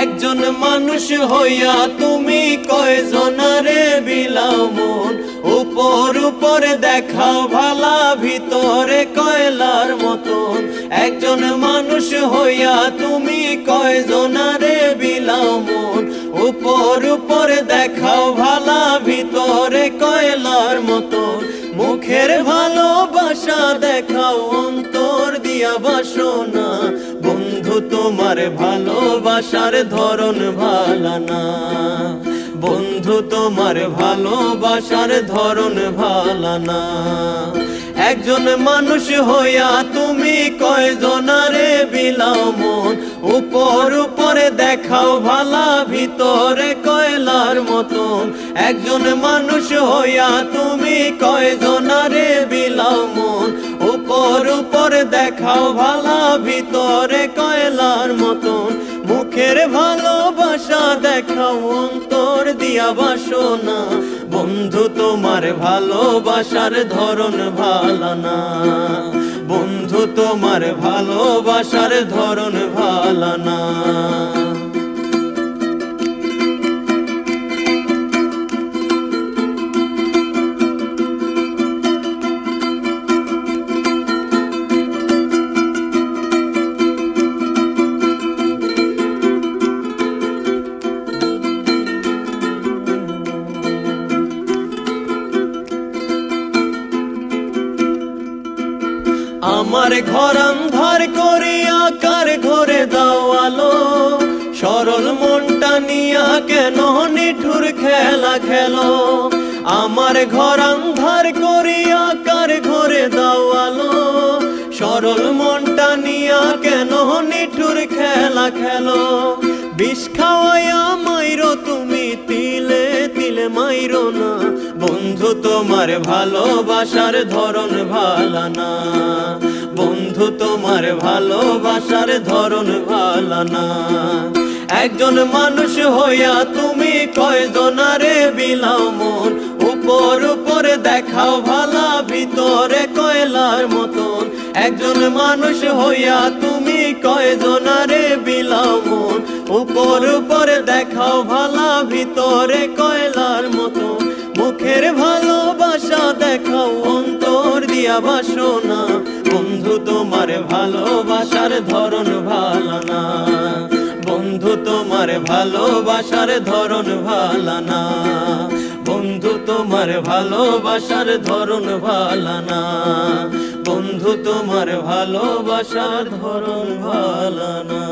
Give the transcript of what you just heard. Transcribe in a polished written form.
একজন মানুষ হইয়া তুমি কয়জনারে বিলাও মন, উপর উপরে দেখাও ভালা ভিতরে কয়লার মতন। একজন মানুষ হইয়া তুমি কয়জনারে বিলাও মন, উপর উপরে দেখাও ভালা ভিতরে কয়লার মতন। মুখের ভালোবাসা দেখাও অন্তর দিয়া বাসনা, বন্ধু তোমার ভালোবাসার ধরন ভালা না। বন্ধু তোমার ভালোবাসার ধরন ভালা না। একজন মানুষ হইয়া তুমি কয়জনারে বিলাও মন, উপর উপরে দেখাও ভালা ভিতরে কয়লার মতন। একজন মানুষ হইয়া তুমি কয়জনারে বিলাও মন, উপর উপরে দেখাও ভালা ভিতরে কয়লার মতন। মুখের ভালোবাসা দেখাও অন্তর দিয়া বাসনা, বন্ধু তোমার ভালোবাসার ধরন ভালা না। বন্ধু তোমার ভালোবাসার ধরন ভালা না। আমার ঘর আন্ধার করিয়া কার ঘরে দাও আলো, সরল মনটা নিয়া কেন নিঠুর খেলা খেলো। আমার ঘর আন্ধার করিয়া কার ঘরে দাও আলো, সরল মনটা নিয়া কেন নিঠুর খেলা খেলো। বিষ খাওয়াইয়া মাইরো তুমি তিলে তিলে মাইরো না, বন্ধু তোমার ভালোবাসার ধরন ভালা না। বন্ধু তোমার ভালোবাসার ধরন ভালা না। একজন মানুষ হইয়া তুমি কয়জনারে বিলাও মন, উপর উপরে দেখাও ভালা ভিতরে কয়লার মতন। একজন মানুষ হইয়া তুমি কয়জনারে বিলাও মন, উপর উপরে দেখাও ভালা ভিতরে কয়লার মতন। মুখের ভালোবাসা দেখাও অন্তর দিয়া বাসনা, বন্ধু তোমার ভালোবাসার ধরন ভালা না। বন্ধু তোমার ভালোবাসার ধরন ভালা না। বন্ধু তোমার ভালোবাসার ধরন ভালা না। বন্ধু তোমার ভালোবাসার ধরন ভালা না।